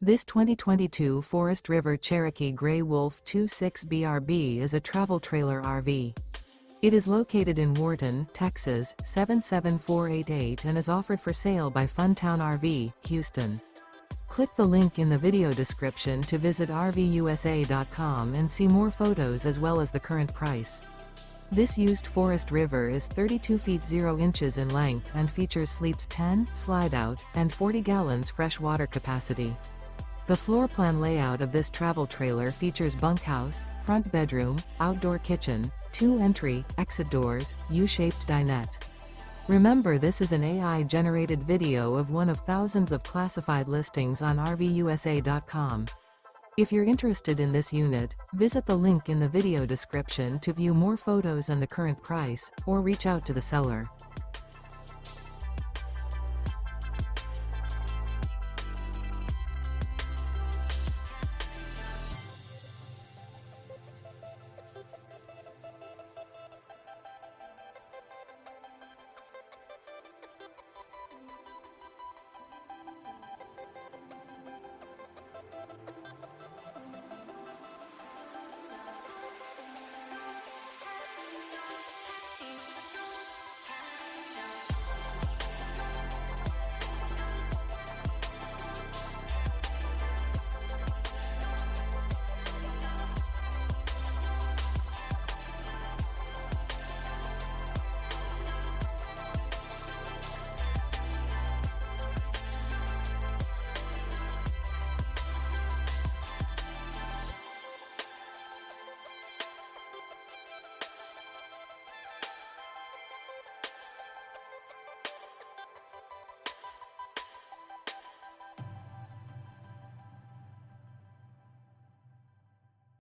This 2022 Forest River Cherokee Grey Wolf 26BRB is a travel trailer RV. It is located in Wharton, Texas, 77488 and is offered for sale by Funtown RV, Houston. Click the link in the video description to visit RVUSA.com and see more photos as well as the current price. This used Forest River is 32 feet 0 inches in length and features sleeps 10, Slideout, and 40 gallons fresh water capacity. The floor plan layout of this travel trailer features bunkhouse, front bedroom, outdoor kitchen, 2 entry, exit doors, U-shaped dinette. Remember, this is an AI-generated video of one of thousands of classified listings on RVUSA.com. If you're interested in this unit, visit the link in the video description to view more photos and the current price, or reach out to the seller.